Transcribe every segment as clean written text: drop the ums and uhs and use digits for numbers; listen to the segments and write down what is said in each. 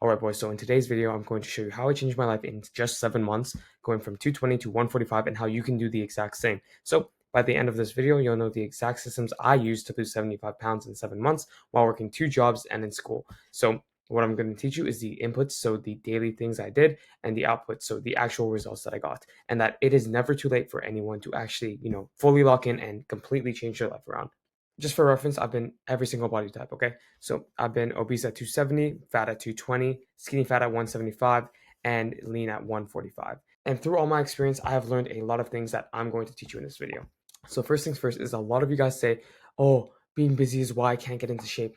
Alright boys, so in today's video, I'm going to show you how I changed my life in just 7 months, going from 220 to 145, and how you can do the exact same. So by the end of this video, you'll know the exact systems I used to lose 75 pounds in 7 months while working 2 jobs and in school. So what I'm going to teach you is the inputs, so the daily things I did, and the outputs, so the actual results that I got, and that it is never too late for anyone to actually, fully lock in and completely change their life around. Just for reference, I've been every single body type, okay? So I've been obese at 270, fat at 220, skinny fat at 175, and lean at 145. And through all my experience, I have learned a lot of things that I'm going to teach you in this video. So first things first is a lot of you guys say, oh, being busy is why I can't get into shape.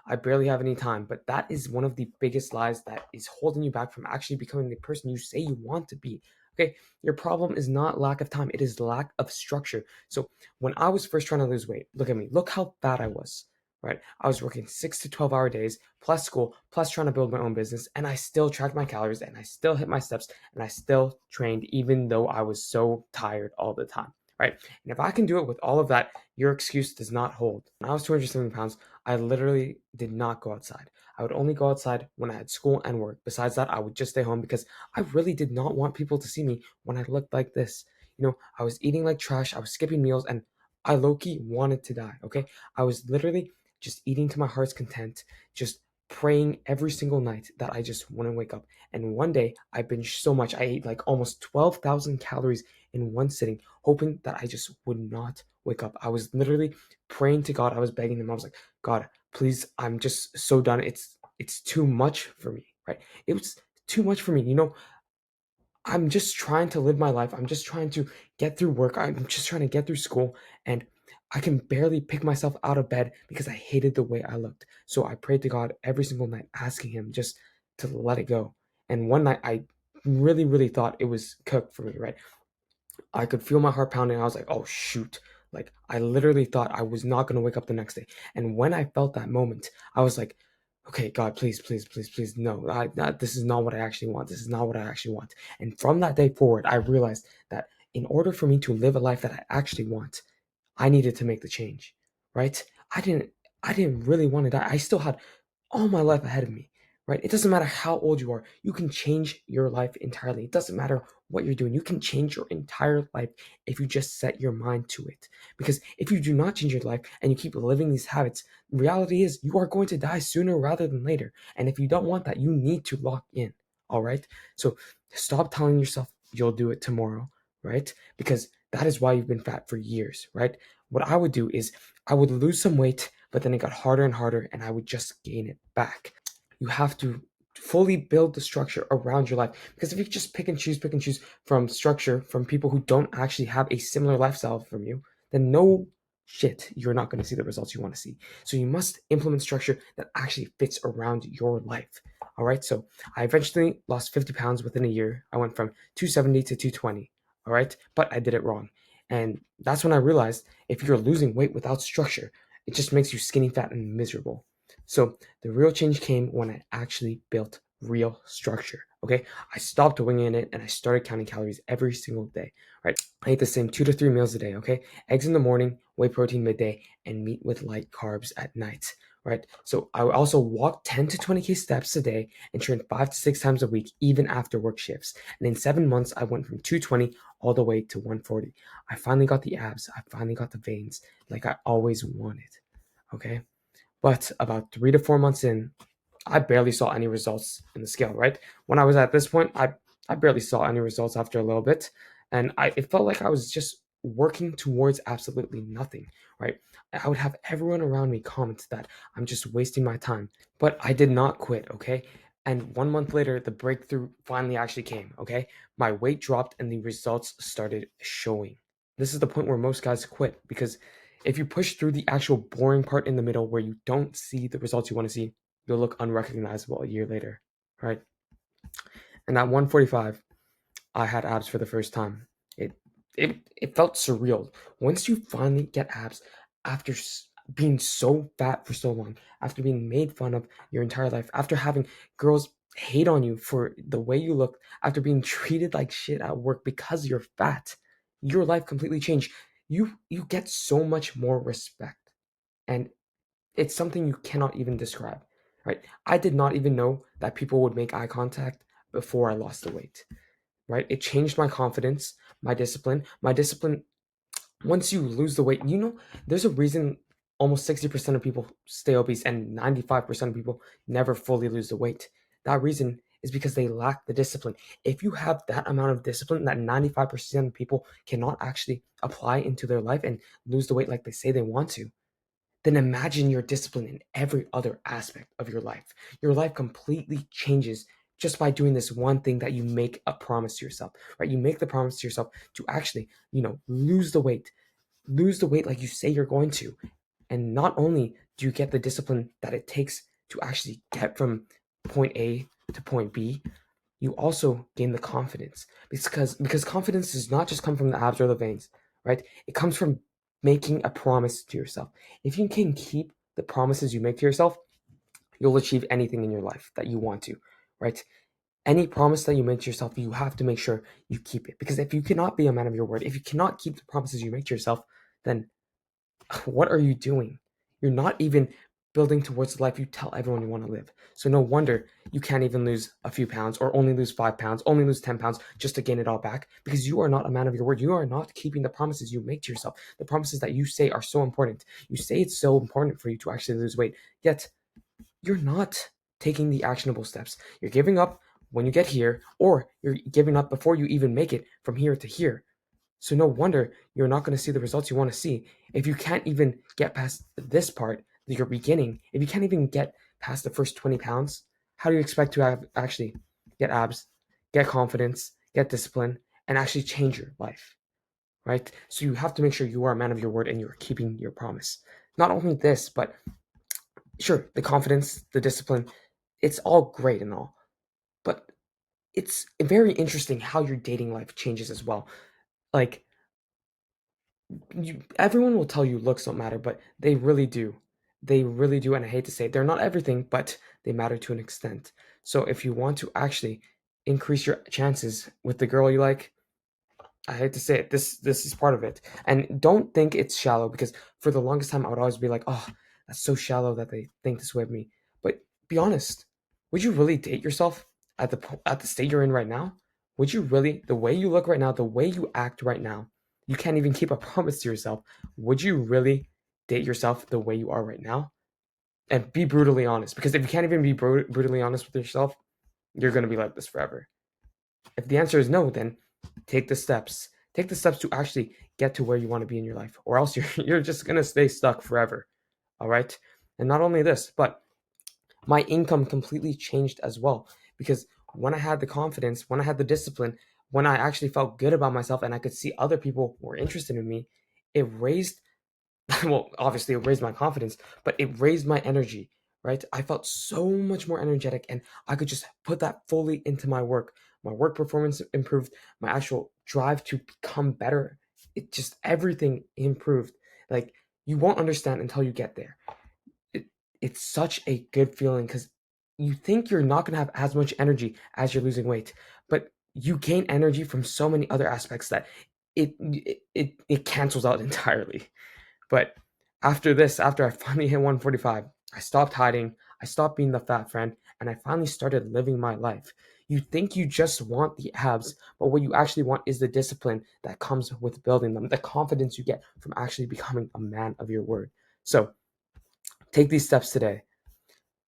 I barely have any time. But that is one of the biggest lies that is holding you back from actually becoming the person you say you want to be. Okay, your problem is not lack of time, it is lack of structure. So when I was first trying to lose weight, look at me, look how fat I was, right? I was working 6 to 12-hour days, plus school, plus trying to build my own business, and I still tracked my calories, and I still hit my steps, and I still trained, even though I was so tired all the time, right? And if I can do it with all of that, your excuse does not hold. When I was 270 pounds, I literally did not go outside. I would only go outside when I had school and work. Besides that, I would just stay home because I really did not want people to see me when I looked like this. I was eating like trash, I was skipping meals, and I low-key wanted to die, okay? I was literally just eating to my heart's content, just praying every single night that I just wouldn't wake up. And one day, I binged so much, I ate like almost 12,000 calories in one sitting, hoping that I just would not wake up. I was literally praying to God. I was begging him. I was like, God, please, I'm just so done. It's too much for me, right? It was too much for me. I'm just trying to live my life. I'm just trying to get through work. I'm just trying to get through school. And I can barely pick myself out of bed because I hated the way I looked. So I prayed to God every single night, asking Him just to let it go. And one night I really, really thought it was cooked for me, right? I could feel my heart pounding. I was like, oh, shoot. Like, I literally thought I was not going to wake up the next day. And when I felt that moment, I was like, okay, God, please, please, please, please, no, this is not what I actually want. This is not what I actually want. And from that day forward, I realized that in order for me to live a life that I actually want, I needed to make the change, right? I didn't, I didn't really want to die. I still had all my life ahead of me, right? It doesn't matter how old you are. You can change your life entirely. It doesn't matter what you're doing. You can change your entire life if you just set your mind to it. Because if you do not change your life and you keep living these habits, reality is you are going to die sooner rather than later. And if you don't want that, you need to lock in. All right. So stop telling yourself you'll do it tomorrow, right? Because that is why you've been fat for years, right? What I would do is I would lose some weight, but then it got harder and harder, and I would just gain it back. You have to fully build the structure around your life, because if you just pick and choose from structure from people who don't actually have a similar lifestyle from you, then no shit, you're not going to see the results you want to see. So you must implement structure that actually fits around your life. All right. So I eventually lost 50 pounds within a year. I went from 270 to 220. All right. But I did it wrong. And that's when I realized if you're losing weight without structure, it just makes you skinny, fat, and miserable. So the real change came when I actually built real structure. Okay. I stopped winging it and I started counting calories every single day. Right. I ate the same 2 to 3 meals a day. Okay. Eggs in the morning, whey protein midday, and meat with light carbs at night. Right. So I also walked 10 to 20K steps a day and trained 5 to 6 times a week, even after work shifts. And in 7 months, I went from 220 all the way to 140. I finally got the abs. I finally got the veins like I always wanted. Okay. But about 3 to 4 months in, I barely saw any results in the scale, right? When I was at this point, I barely saw any results after a little bit. And it felt like I was just working towards absolutely nothing, right? I would have everyone around me comment that I'm just wasting my time. But I did not quit, okay? And 1 month later, the breakthrough finally actually came, okay? My weight dropped and the results started showing. This is the point where most guys quit, because if you push through the actual boring part in the middle where you don't see the results you want to see, you'll look unrecognizable a year later, right? And at 145, I had abs for the first time. It it felt surreal. Once you finally get abs after being so fat for so long, after being made fun of your entire life, after having girls hate on you for the way you look, after being treated like shit at work because you're fat, your life completely changed. You get so much more respect. And it's something you cannot even describe, right? I did not even know that people would make eye contact before I lost the weight, right? It changed my confidence, my discipline. My discipline, once you lose the weight, there's a reason almost 60% of people stay obese and 95% of people never fully lose the weight. That reason is because they lack the discipline. If you have that amount of discipline that 95% of people cannot actually apply into their life and lose the weight like they say they want to, then imagine your discipline in every other aspect of your life. Your life completely changes just by doing this one thing that you make a promise to yourself, right? You make the promise to yourself to actually, lose the weight like you say you're going to. And not only do you get the discipline that it takes to actually get from point A to point B, you also gain the confidence, because confidence does not just come from the abs or the veins, right? It comes from making a promise to yourself. If you can keep the promises you make to yourself, you'll achieve anything in your life that you want to, right? Any promise that you make to yourself, you have to make sure you keep it, because if you cannot be a man of your word, if you cannot keep the promises you make to yourself, then what are you doing? You're not even building towards the life you tell everyone you want to live. So no wonder you can't even lose a few pounds, or only lose 5 pounds, only lose 10 pounds just to gain it all back, because you are not a man of your word. You are not keeping the promises you make to yourself, the promises that you say are so important. You say it's so important for you to actually lose weight, yet you're not taking the actionable steps. You're giving up when you get here, or you're giving up before you even make it from here to here. So no wonder you're not going to see the results you want to see. If you can't even get past this part, your beginning, if you can't even get past the first 20 pounds, how do you expect to actually get abs, get confidence, get discipline, and actually change your life, right? So you have to make sure you are a man of your word and you're keeping your promise. Not only this, but sure, the confidence, the discipline, it's all great and all, but it's very interesting how your dating life changes as well. Like, everyone will tell you looks don't matter, but they really do. They really do, and I hate to say it, they're not everything, but they matter to an extent. So if you want to actually increase your chances with the girl you like, I hate to say it, this is part of it. And don't think it's shallow, because for the longest time I would always be like, oh, that's so shallow that they think this way of me. But be honest, would you really date yourself at the state you're in right now? Would you really, the way you look right now, the way you act right now, you can't even keep a promise to yourself. Would you really date yourself the way you are right now? And be brutally honest, because if you can't even be brutally honest with yourself, you're going to be like this forever. If the answer is no, then take the steps. Take the steps to actually get to where you want to be in your life, or else you're just gonna stay stuck forever. All right. And not only this, but my income completely changed as well, because when I had the confidence, when I had the discipline, when I actually felt good about myself and I could see other people were interested in me, it raised well, obviously it raised my confidence, but it raised my energy, right? I felt so much more energetic, and I could just put that fully into my work. My work performance improved, my actual drive to become better. It just, everything improved. Like, you won't understand until you get there. It, it's such a good feeling, because you think you're not going to have as much energy as you're losing weight, but you gain energy from so many other aspects that it cancels out entirely. But after this, after I finally hit 145, I stopped hiding, I stopped being the fat friend, and I finally started living my life. You think you just want the abs, but what you actually want is the discipline that comes with building them, the confidence you get from actually becoming a man of your word. So take these steps today.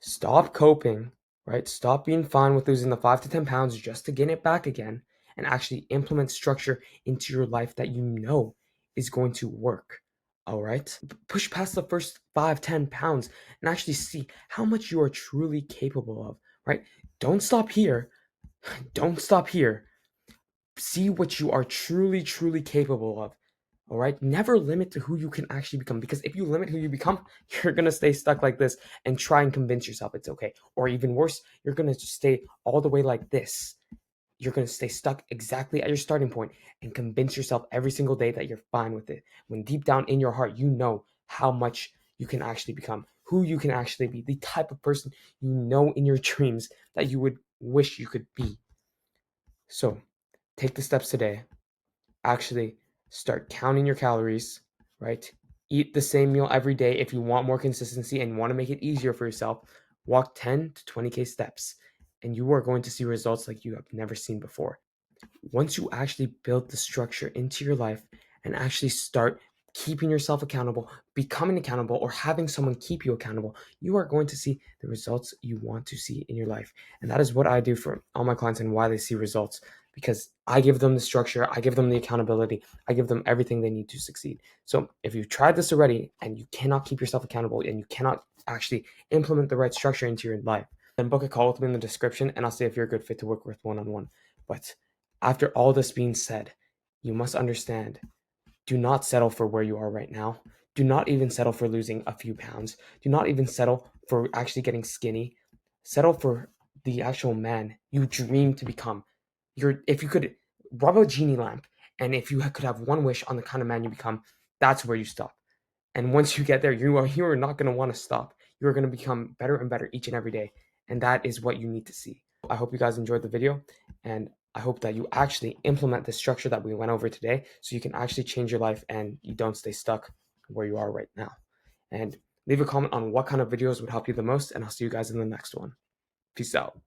Stop coping, right? Stop being fine with losing the 5 to 10 pounds just to gain it back again, and actually implement structure into your life that you know is going to work. All right? Push past the first 5, 10 pounds and actually see how much you are truly capable of, right? Don't stop here. Don't stop here. See what you are truly, truly capable of. All right. Never limit to who you can actually become, because if you limit who you become, you're going to stay stuck like this and try and convince yourself it's okay. Or even worse, you're going to just stay all the way like this. You're going to stay stuck exactly at your starting point and convince yourself every single day that you're fine with it. When deep down in your heart, you know how much you can actually become, who you can actually be, the type of person you know in your dreams that you would wish you could be. So take the steps today. Actually start counting your calories, right? Eat the same meal every day if you want more consistency and want to make it easier for yourself. walk 10 to 20K steps, and you are going to see results like you have never seen before. Once you actually build the structure into your life and actually start keeping yourself accountable, becoming accountable, or having someone keep you accountable, you are going to see the results you want to see in your life. And that is what I do for all my clients and why they see results, because I give them the structure, I give them the accountability, I give them everything they need to succeed. So if you've tried this already and you cannot keep yourself accountable and you cannot actually implement the right structure into your life, then book a call with me in the description and I'll see if you're a good fit to work with one-on-one. But after all this being said, you must understand, do not settle for where you are right now. Do not even settle for losing a few pounds. Do not even settle for actually getting skinny. Settle for the actual man you dream to become. If you could rub a genie lamp and if you could have one wish on the kind of man you become, that's where you stop. And once you get there, you are not going to want to stop. You are going to become better and better each and every day. And that is what you need to see. I hope you guys enjoyed the video, and I hope that you actually implement the structure that we went over today so you can actually change your life and you don't stay stuck where you are right now. And leave a comment on what kind of videos would help you the most, and I'll see you guys in the next one. Peace out.